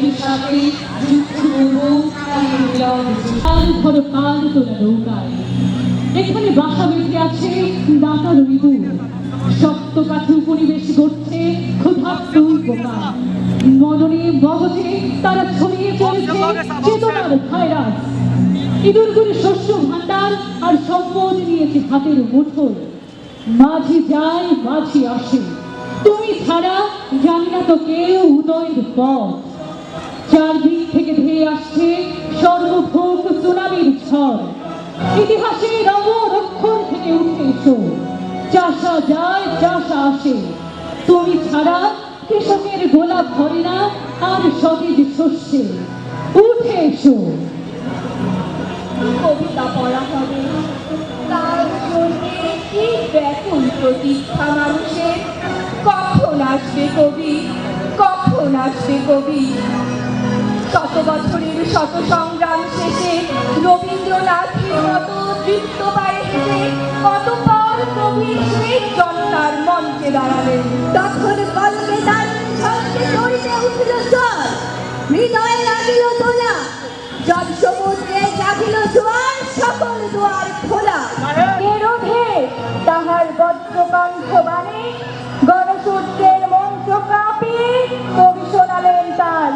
নদীর সাথে যুদ্ধ করব ধরো কাল তোলা নৌকায়। এখানে বাসা বেঁধে আছে দাতার ইঁদুর, শক্ত কাঠে উপনিবেশ করছে ক্ষুধার্ত পোকা। মননে মগজে তারা ছড়িয়ে পড়েছে চেতনার ভাইরাস। ইঁদুরগুলো শস্য ভাণ্ডার আর সম্পদ নিয়েছে হাতের মুঠোয়। মাঝি যায় মাঝি আসে, তুমি ছাড়া জানি না তো কেউ উদয়ের পথ। চারদিক থেকে ধেয়ে আসছে সর্বভোগ সুনামির ঝড়। ইতিহাসের অমর থেকে উঠে এসো, চাষা যায় চাষা আসে, তুমি ছাড়া কৃষকের গোলা ভরে না আর সতেজ শস্যে। উঠে এসো। কবিতা পড়া হবে, তার জন্যে কি ব্যাকুল প্রতীক্ষা মানুষের। কখন আসবে কবি, কখন আসবে কবি। শত বছরের শত সংগ্রাম শেষে রবীন্দ্রনাথের মতো তৃপ্ত পায়ে হেঁটে কতবার কবি সেই জনতার মঞ্চে দাঁড়ালেন। তখন কলমে তার ছন্দে চড়িতে উঠল জ্বর, হৃদয়ে লাগিল তোলা, জল সমুদ্রে জাগিল জোয়ার, সকল দুয়ার খোলা। এরোধে তাহার বজ্রকণ্ঠ বাণী, গণসূর্যের মঞ্চ কাঁপিয়ে কবি শোনালেন তার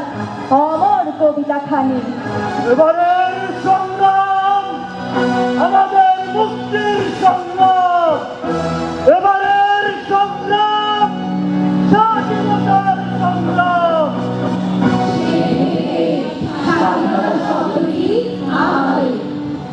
অমর কবিতা খানি। এবারের সংগ্রাম আমাদের মুক্তির সংগ্রাম, এবারের সংগ্রাম স্বাধীনতার সংগ্রাম।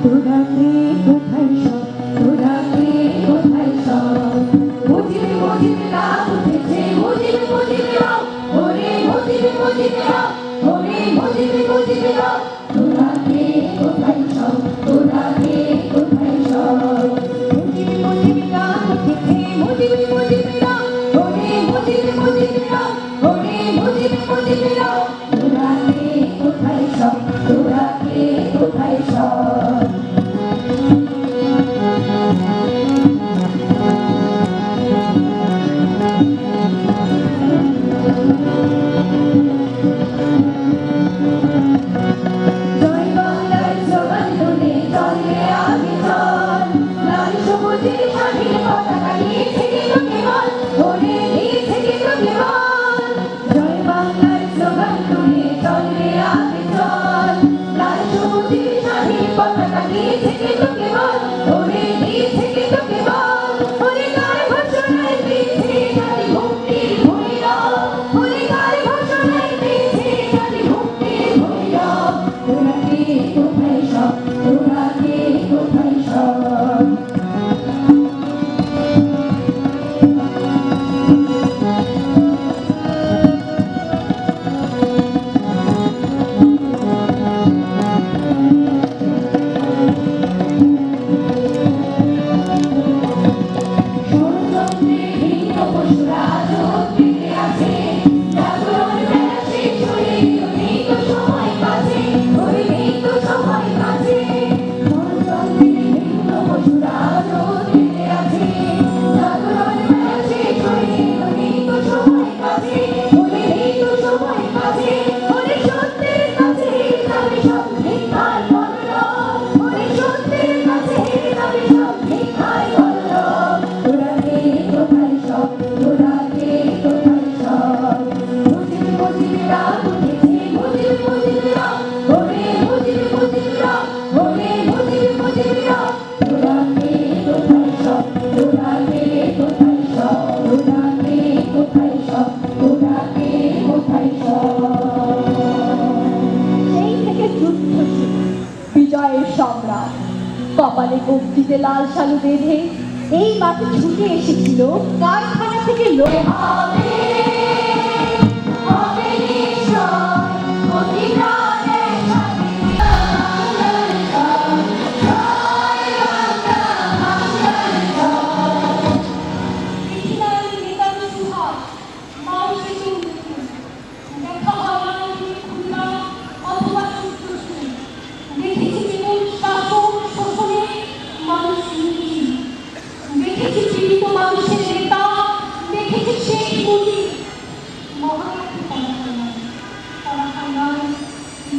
তোরা কে কোথায় সব, তোরা কে কোথায় সব। মুজিব মুজিব রাত উঠেছে, মুজিব মুজিব রাত, ওরে মুজিব মুজিব রাত, ওরে মুজিব মুজিব রাত। তোরা কে কোথায় সব, তোরা কে কোথায় সব। মুজিব মুজিব রাত উঠেছে, মুজিব মুজিব রাত, ওরে মুজিব মুজিব রাত, ওরে মুজিব মুজিব রাত। তোরা কে কোথায় সব, তোরা কে কোথায় সব। জয় বাংলার স্লোগান তুলে চলে আগে চল, লাল সবুজের স্বাধীন পতাকা নিয়ে থেকে তোকে বল, ওরে নিয়ে থেকে তোকে বল। জয় বাংলার স্লোগান তুলে চলে আগে চল, লাল সবুজের স্বাধীন পতাকা নিয়ে থেকে তোকে বল, ওরে নিয়ে থেকে তোকে বল। ওরে কার ঘোষণায় পেয়েছে জাতি মুক্তির ভৈরব, ওরে কার ঘোষণায় পেয়েছে জাতি মুক্তির ভৈরব। তোরা কে কোথায় সব, তোরা কে কোথায় সব। ষড়যন্ত্রে ভিন্ন পশুরা আজও টিকে আছে, জাগরণ বেলা শেষ হয়ে নেই তো সময় কাছে, ওরে নেই তো সময় কাছে। ষড়যন্ত্রে ভিন্ন পশুরা আজও টিকে আছে, জাগরণ বেলা শেষ হয়ে নেই তো সময় কাছে, ওরে নেই তো সময় কাছে। ওরে সত্যের কাছে যাবে সব মিথ্যার কলরব, ওরে সত্যের কাছে যাবে সব মিথ্যার কলরব। তোরা কে কোথায় সব, তোরা কে কোথায় সব। মুজিব মুজিব রাত উঠেছে, মুজিব মুজিব রাত, ওরে মুজিব মুজিব রাত, ওরে মুজিব মুজিব রাত। তোরা কে কোথায় সব, তোরা কে কোথায় সব, তোরা কে কোথায় সব, তোরা কে কোথায় সব। সেই থেকে যুদ্ধ শুরু, বিজয়ের সংগ্রাম। কপালে কবজিতে লাল শালু বেঁধে এই মাঠে ছুটে এসেছিল কারখানা থেকে লোক। হবে হবে নিশ্চয় অতি প্রাণের সাথে। মানুষের নেতা দেখেছি সেই মুদি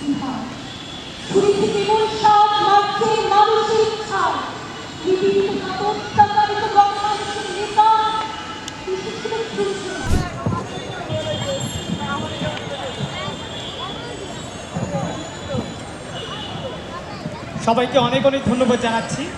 স্পৃহা ছুরি থেকে মূর্ষাদ মারছে মানুষের ইচ্ছা পৃথিবীতে অত্যাচারিত গণমানুষের নেতা বিশেষ করে সবাইকে অনেক অনেক ধন্যবাদ জানাচ্ছি।